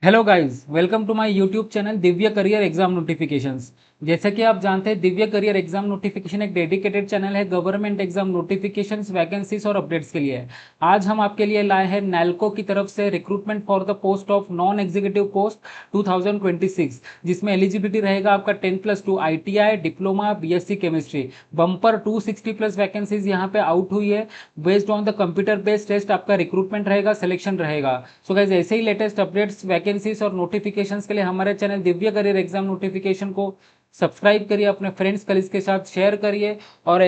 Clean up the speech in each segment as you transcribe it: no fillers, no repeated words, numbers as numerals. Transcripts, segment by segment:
Hello guys, welcome to my YouTube channel Divya career exam notifications. जैसा कि आप जानते हैं, दिव्य करियर एग्जाम नोटिफिकेशन एक डेडिकेटेड चैनल है गवर्नमेंट एग्जाम नोटिफिकेशंस, वैकेंसीज और अपडेट्स के लिए। आज हम आपके लिए लाए हैं नैल्को की तरफ से recruitment for the post of non executive post 2026, जिसमें एलिजिबिलिटी रहेगा आपका 10+2 ITI diploma BSc chemistry. Bumper 260+ vacancies यहाँ पे आउट हुई है। Based on the computer based test आपका रिक्रूटमेंट रहेगा, सिलेक्शन रहेगा। सो गाइस, ऐसे ही लेटेस्ट अपडेट्स, वैकेंसीज और नोटिफिकेशंस के लिए हमारे channel Divya career exam notification को सब्सक्राइब करिए, अपने फ्रेंड्स कलीग्स के साथ शेयर करिए और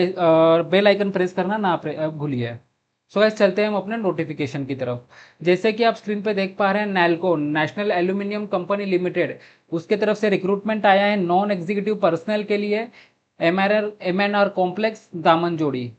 बेल आइकन प्रेस करना ना भूलिए। सो गाइस, चलते हैं हम अपने नोटिफिकेशन की तरफ। जैसे कि आप स्क्रीन पे देख पा रहे हैं, NALCO national aluminium company limited, उसके तरफ से रिक्रूटमेंट आया है नॉन एग्जीक्यूटिव पर्सनल के लिए। MNR complex Damanjodi.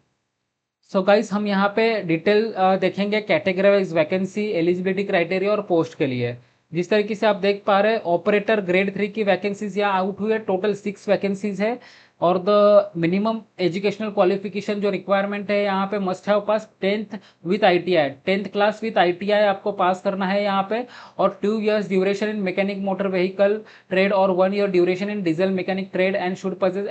So guys, हम यहाँ पे डिटेल देखेंगे category wise vacancy, eligibility criteria और पोस्ट के लिए। जिस तरीके से आप देख पा रहे हैं, ऑपरेटर ग्रेड 3 की वैकेंसीज यहाँ आउट हुई है। टोटल 6 वैकेंसीज है। और द मिनिमम एजुकेशनल क्वालिफिकेशन जो रिक्वायरमेंट है यहाँ पे, must have pass 10th with ITI, 10th class with ITI आपको पास करना है यहाँ पे। और 2 years ड्यूरेशन इन मैकेनिक मोटर व्हीकल ट्रेड और 1 year duration in diesel mechanic trade and should possess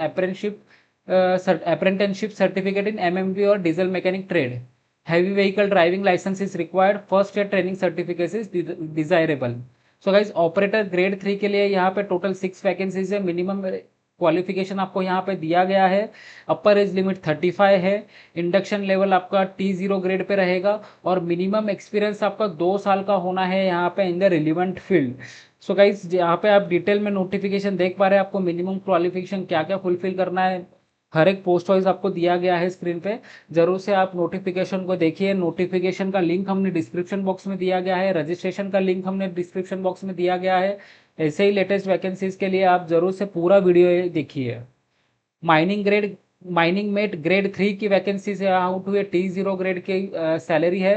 apprenticeship certificate in MMB or diesel mechanic trade. Heavy vehicle driving license is required. First year training certificate is desirable. So guys, operator grade 3 के लिए यहाँ पे total 6 vacancies है। Minimum qualification आपको यहाँ पे दिया गया है। अपर एज लिमिट 35 है। इंडक्शन लेवल आपका T0 ग्रेड पे रहेगा। और मिनिमम एक्सपीरियंस आपका 2 साल का होना है यहाँ पे इन the relevant field. So guys, यहाँ पे आप डिटेल में नोटिफिकेशन देख पा रहे हैं, आपको मिनिमम क्वालिफिकेशन क्या क्या फुलफिल करना है हर एक पोस्ट वाइज आपको दिया गया है स्क्रीन पे। जरूर से आप नोटिफिकेशन को देखिए। नोटिफिकेशन का लिंक हमने डिस्क्रिप्शन बॉक्स में दिया गया है, रजिस्ट्रेशन का लिंक हमने डिस्क्रिप्शन बॉक्स में दिया गया है। ऐसे ही लेटेस्ट वैकेंसीज के लिए आप जरूर से पूरा वीडियो देखिए। माइनिंग मेट ग्रेड 3 की वैकेंसी से आउट हुए। T0 ग्रेड की सैलरी है।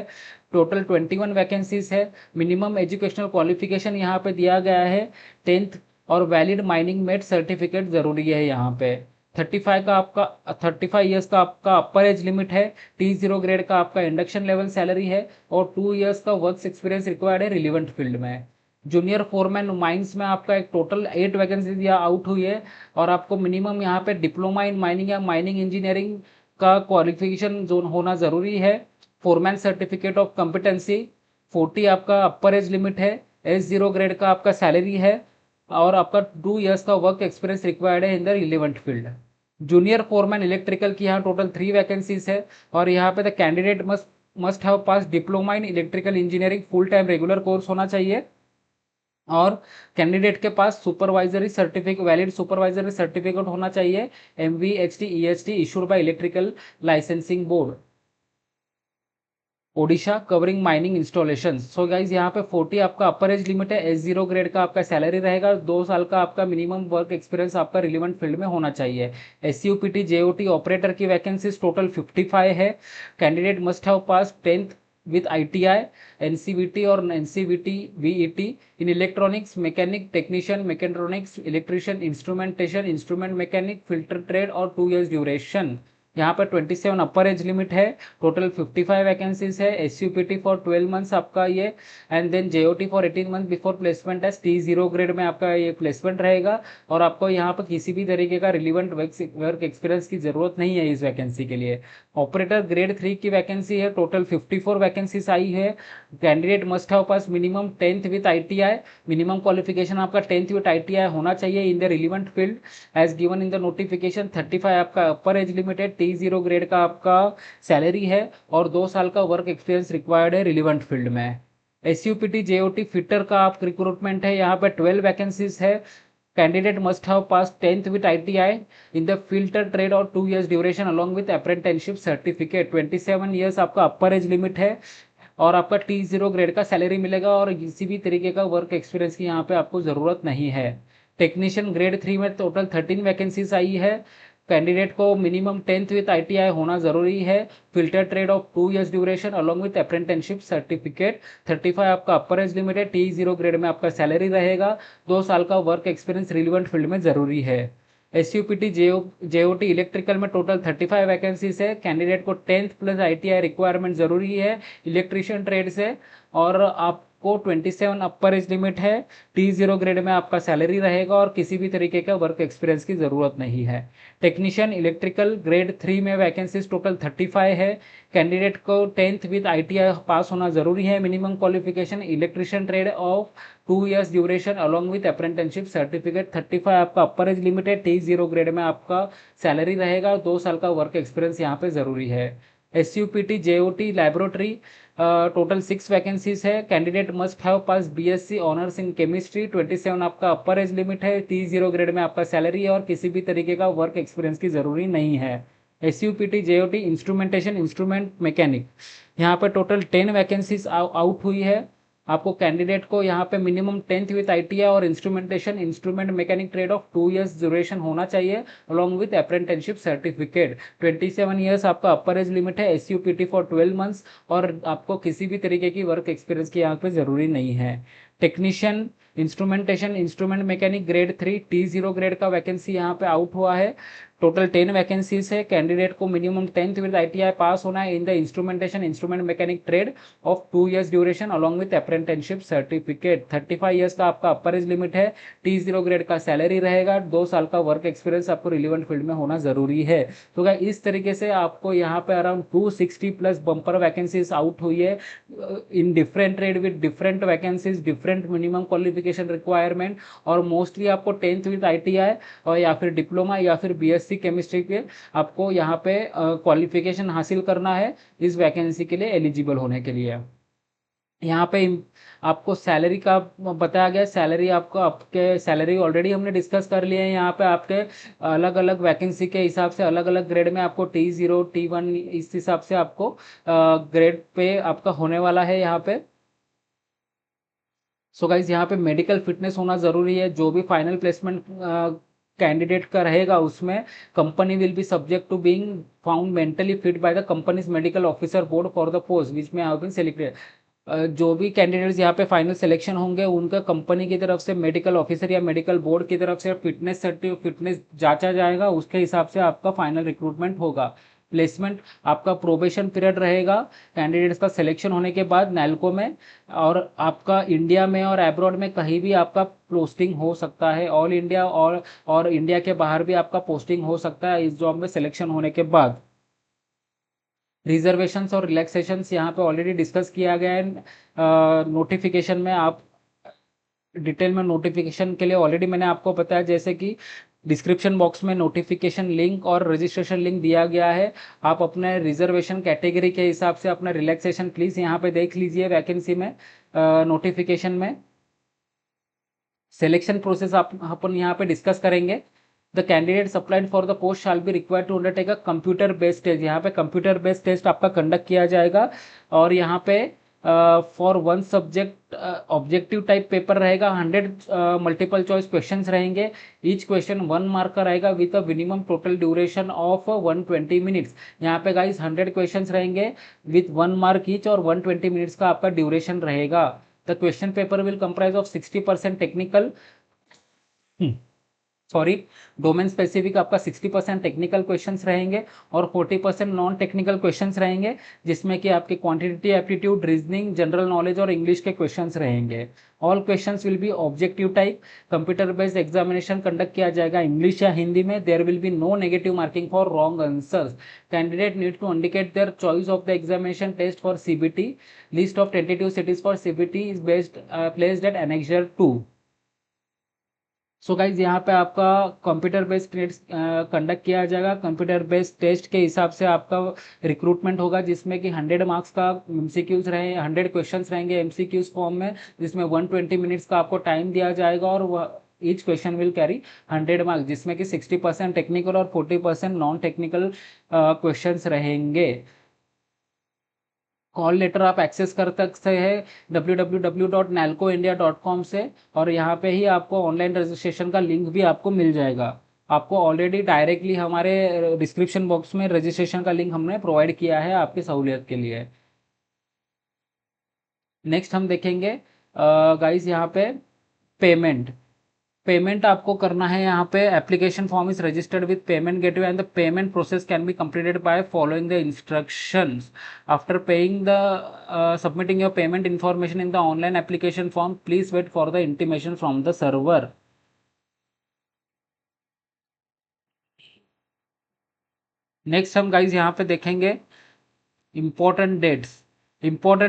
टोटल 21 वैकेंसीज है। मिनिमम एजुकेशनल क्वालिफिकेशन यहाँ पे दिया गया है 10th। और वैलिड माइनिंग मेट सर्टिफिकेट जरूरी है यहाँ पे। 35 ईयर्स का आपका अपर एज लिमिट है। T0 ग्रेड का आपका इंडक्शन लेवल सैलरी है। और 2 years का वर्क एक्सपीरियंस रिक्वायर्ड है रिलीवेंट फील्ड में। जूनियर फोरमैन माइंस में आपका एक टोटल 8 वैकेंसीज यहाँ आउट हुई है। और आपको मिनिमम यहाँ पे डिप्लोमा इन माइनिंग या माइनिंग इंजीनियरिंग का क्वालिफिकेशन जो होना जरूरी है। फोरमैन सर्टिफिकेट ऑफ कॉम्पिटेंसी 40 आपका अपर एज लिमिट है। S0 ग्रेड का आपका सैलरी है। और आपका 2 years का वर्क एक्सपीरियंस रिक्वायर्ड है in the relevant field. Junior foreman electrical की यहाँ टोटल 3 वैकेंसीज है। और यहाँ पे the candidate must have pass diploma in electrical engineering full time regular course होना चाहिए। और कैंडिडेट के पास supervisory certificate, valid supervisory certificate होना चाहिए। MVHT EHT issued by electrical licensing board Odisha, covering mining installation. So guys, यहाँ पे 40 आपका अपर एज लिमिट है। S0 ग्रेड का आपका सैलरी रहेगा। 2 साल का आपका मिनिमम वर्क एक्सपीरियंस आपका रिलेवेंट फील्ड में होना चाहिए। SUPT JOT ऑपरेटर की वैकेंसीज टोटल 55 है। Candidate must have pass 10th with ITI, NCVT और NCVT VET in electronics, mechanic technician, mechatronics, electrician, instrumentation, instrument mechanic, filter trade और 2 years duration. यहाँ पर 27 अपर एज लिमिट है। Total 55 vacancies है। SUPT for 12 months आपका ये। And then JOT for 18 month before placement है। T0 grade में आपका ये प्लेसमेंट रहेगा। और आपको यहाँ पर किसी भी तरीके का रिलीवेंट वर्क एक्सपीरियंस की जरूरत नहीं है इस वैकेंसी के लिए। ऑपरेटर ग्रेड 3 की वैकेंसी है। टोटल 54 वैकेंसीज आई है। Candidate must have pass minimum 10th with ITI। Minimum qualification आपका 10th विथ ITI होना चाहिए in the relevant field as given in the notification. 35 आपका अपर एज लिमिट है। T0 ग्रेड का आपका सैलरी है। और 2 साल का वर्क एक्सपीरियंस रिक्वायर्ड है रिलीवेंट फील्ड में। SUPT JOT फिटर का आप रिक्रूटमेंट है। यहाँ पे 12 वैकेंसीज है। Candidate must have pass 10th with ITI in the filter trade और 2 years duration along with apprenticeship certificate. 27 years आपका अपर एज लिमिट है। और आपका T0 ग्रेड का सैलरी मिलेगा। और किसी भी तरीके का वर्क एक्सपीरियंस की यहाँ पे आपको ज़रूरत नहीं है। टेक्नीशियन ग्रेड 3 में टोटल 13 वैकेंसीज आई है। कैंडिडेट को मिनिमम 10th विथ ITI होना जरूरी है। Filter trade off 2 years duration along with apprenticeship certificate. 35 आपका अपर एज लिमिट है। T0 ग्रेड में आपका सैलरी रहेगा। 2 साल का वर्क एक्सपीरियंस रिलेवेंट फील्ड में जरूरी है। SUPT JOT इलेक्ट्रिकल में टोटल 35 वैकेंसीज है। कैंडिडेट को 10th प्लस ITI रिक्वायरमेंट जरूरी है इलेक्ट्रिशियन ट्रेड से। और आप आपको 27 अपर एज लिमिट है। T0 ग्रेड में आपका सैलरी रहेगा और किसी भी तरीके का वर्क एक्सपीरियंस की ज़रूरत नहीं है। टेक्नीशियन इलेक्ट्रिकल ग्रेड 3 में वैकेंसीज टोटल 35 है। कैंडिडेट को 10th विद ITI पास होना जरूरी है। Minimum qualification electrician trade off 2 years duration along with apprenticeship certificate. 35 आपका अपर एज लिमिट है। T0 ग्रेड में आपका सैलरी रहेगा। 2 साल का वर्क एक्सपीरियंस यहाँ पे जरूरी है। SUPT JOT laboratory total 6 vacancies है। Candidate must have pass BSc honours in chemistry. 27 आपका अपर एज लिमिट है। T0 ग्रेड में आपका सैलरी है और किसी भी तरीके का वर्क एक्सपीरियंस की जरूरी नहीं है। SUPT JOT instrumentation instrument mechanic, यहाँ पे टोटल 10 वैकेंसीज आउट हुई है। आपको कैंडिडेट को यहाँ पे मिनिमम 10th विथ ITI और instrumentation instrument mechanic trade off 2 years duration होना चाहिए along with apprenticeship certificate. 27 years आपका अपर एज लिमिट है। SUPT फॉर 12 मंथ्स और आपको किसी भी तरीके की वर्क एक्सपीरियंस की यहाँ पे जरूरी नहीं है। Technician instrumentation instrument mechanic grade 3 T0 grade का वैकेंसी यहाँ पे आउट हुआ है। टोटल 10 वैकेंसीज है। कैंडिडेट को मिनिमम 10th विद ITI पास होना है in the instrumentation instrument mechanic trade off 2 years duration along with apprenticeship certificate. 35 years का आपका अपर एज लिमिट है। T0 ग्रेड का सैलरी रहेगा। 2 साल का वर्क एक्सपीरियंस आपको रिलेवेंट फील्ड में होना जरूरी है। तो क्या इस तरीके से आपको यहाँ पे around 260 plus bumper vacancies out हुई है in different trade with different vacancies, different minimum qualification requirement, और मोस्टली आपको 10th विद ITI और या फिर डिप्लोमा या फिर BSc केमिस्ट्री के आपको यहाँ पे क्वालिफिकेशन हासिल करना है इस वैकेंसी के लिए एलिजिबल होने के लिए। यहाँ पे आपको सैलरी का बताया गया। सैलरी आपको आपके सैलरी ऑलरेडी हमने डिस्कस कर लिए हैं। यहाँ पे आपके अलग अलग वैकेंसी के हिसाब से अलग अलग ग्रेड में आपको T0 T1 इस हिसाब से आपको ग्रेड पे आपका होने वाला है यहाँ पे। सो गाइज यहाँ पे मेडिकल फिटनेस होना जरूरी है। जो भी फाइनल प्लेसमेंट कैंडिडेट का रहेगा उसमें company will be subject to being found mentally fit by the company's medical officer board for the post which may have been selected. जो भी कैंडिडेट्स यहाँ पे फाइनल सिलेक्शन होंगे उनका कंपनी की तरफ से मेडिकल ऑफिसर या मेडिकल बोर्ड की तरफ से फिटनेस जांचा जाएगा। उसके हिसाब से आपका फाइनल रिक्रूटमेंट होगा। प्लेसमेंट आपका प्रोबेशन पीरियड रहेगा कैंडिडेट्स का सिलेक्शन होने के बाद नैल्को में, और आपका इंडिया में और अब्रॉड में कहीं भी आपका पोस्टिंग हो सकता है। ऑल इंडिया और इंडिया के बाहर भी आपका पोस्टिंग हो सकता है इस जॉब में सिलेक्शन होने के बाद। रिजर्वेशंस और रिलैक्सेशंस यहाँ पे ऑलरेडी डिस्कस किया गया है नोटिफिकेशन में। आप डिटेल में नोटिफिकेशन के लिए ऑलरेडी मैंने आपको बताया, जैसे कि डिस्क्रिप्शन बॉक्स में नोटिफिकेशन लिंक और रजिस्ट्रेशन लिंक दिया गया है। आप अपने रिजर्वेशन कैटेगरी के हिसाब से अपना रिलैक्सेशन प्लीज़ यहाँ पे देख लीजिए वैकेंसी में नोटिफिकेशन में। सिलेक्शन प्रोसेस आप अपन यहाँ पे डिस्कस करेंगे। The candidates applied for the post shall be required to undertake a computer based test. यहाँ पे कंप्यूटर बेस्ड टेस्ट आपका कंडक्ट किया जाएगा और यहाँ पे for one subject objective type paper रहेगा। 100 मल्टीपल चॉइस क्वेश्चंस रहेंगे। ईच क्वेश्चन 1 मार्क का रहेगा with a minimum total duration of 120 minutes. यहाँ पे गाइस 100 क्वेश्चंस रहेंगे विथ 1 मार्क ईच और 120 मिनट्स का आपका ड्यूरेशन रहेगा। The question paper will comprise of 60% technical sorry domain specific आपका 60% टेक्निकल क्वेश्चंस रहेंगे और 40% नॉन टेक्निकल क्वेश्चंस रहेंगे, जिसमें कि आपके quantitative aptitude, reasoning, general knowledge और इंग्लिश के क्वेश्चंस रहेंगे। All questions will be objective type. Computer based examination conduct किया जाएगा इंग्लिश या हिंदी में। There will be no negative marking for wrong answers. Candidate need to indicate their choice of the examination test for CBT। List of tentative cities for CBT is based placed at annexure 2। So guys यहाँ पे आपका computer based test conduct किया जाएगा। Computer based test के हिसाब से आपका recruitment होगा, जिसमें कि 100 मार्क्स का MCQs रहे, 100 क्वेश्चंस रहेंगे MCQs फॉर्म में, जिसमें 120 मिनट्स का आपको टाइम दिया जाएगा और each question will carry 100 marks, जिसमें कि 60% टेक्निकल और 40% नॉन टेक्निकल क्वेश्चंस रहेंगे। कॉल लेटर आप एक्सेस कर सकते हैं www.nalcoindia.com से, और यहाँ पे ही आपको ऑनलाइन रजिस्ट्रेशन का लिंक भी आपको मिल जाएगा। आपको ऑलरेडी डायरेक्टली हमारे डिस्क्रिप्शन बॉक्स में रजिस्ट्रेशन का लिंक हमने प्रोवाइड किया है आपकी सहूलियत के लिए। नेक्स्ट हम देखेंगे गाइस यहाँ पे पेमेंट। पेमेंट आपको करना है यहाँ पे, application form is registered with payment gateway and the payment process can be completed by following the instructions. After paying the submitting your payment information in the online application form, please wait for the intimation from the server. Next हम guys यहाँ पे देखेंगे important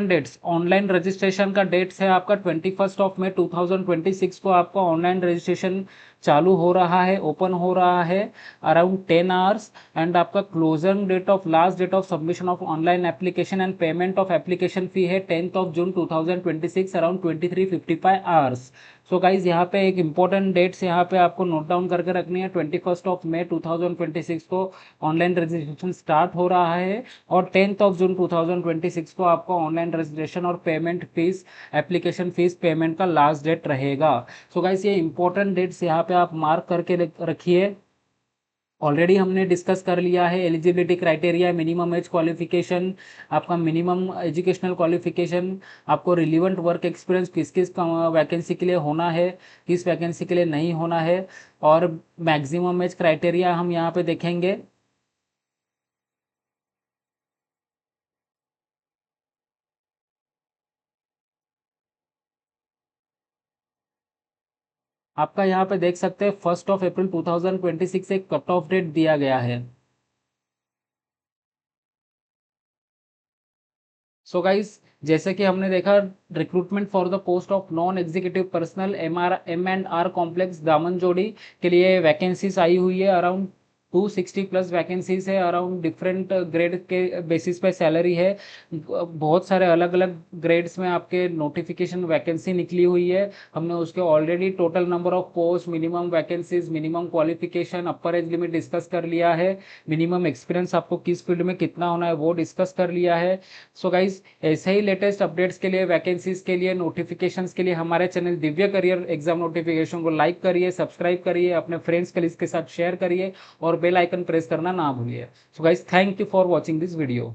dates online registration का dates है आपका 21 मई 2026 को आपका online registration चालू हो रहा है, ओपन हो रहा है अराउंड 10 आवर्स। एंड आपका closing date of last date of submission of online application and payment of application fee है 10 June 2026 around 23:55 hours. So guys यहाँ पे एक इंपॉर्टेंट डेट्स यहाँ पे आपको नोट डाउन करके रखनी है। 21 मई 2026 को ऑनलाइन रजिस्ट्रेशन स्टार्ट हो रहा है और 10 जून 2026 को आपका ऑनलाइन रजिस्ट्रेशन और payment fees, application fees payment का लास्ट डेट रहेगा। सो गाइस ये इंपॉर्टेंट डेट्स यहाँ पे आप मार्क करके रखिए। ऑलरेडी हमने डिस्कस कर लिया है eligibility criteria, minimum age qualification, आपका मिनिमम एजुकेशनल क्वालिफिकेशन, आपको रिलीवेंट वर्क एक्सपीरियंस किस किस वैकेंसी के लिए होना है, किस वैकेंसी के लिए नहीं होना है, और मैक्सिमम एज क्राइटेरिया हम यहाँ पे देखेंगे। आपका यहाँ पे देख सकते हैं 1 अप्रैल 2026 एक कट ऑफ डेट दिया गया है। सो गाइस जैसे कि हमने देखा, recruitment for the post of non executive personal M&R complex Damanjodi के लिए वैकेंसीज आई हुई है। अराउंड 260 प्लस वैकेंसीज है। अराउंड डिफरेंट ग्रेड के बेसिस पे सैलरी है। बहुत सारे अलग अलग ग्रेड्स में आपके नोटिफिकेशन वैकेंसी निकली हुई है। हमने उसके already total number of post, minimum vacancies, minimum qualification, upper age limit discuss कर लिया है। मिनिमम एक्सपीरियंस आपको किस फील्ड में कितना होना है वो डिस्कस कर लिया है। सो गाइज ऐसे ही लेटेस्ट अपडेट्स के लिए, वैकेंसीज के लिए, नोटिफिकेशंस के लिए हमारे channel Divya career exam notification को लाइक करिए, सब्सक्राइब करिए, अपने फ्रेंड्स कलीग्स के साथ शेयर करिए और बेल आइकन प्रेस करना ना भूलिए। So guys thank you for watching this video.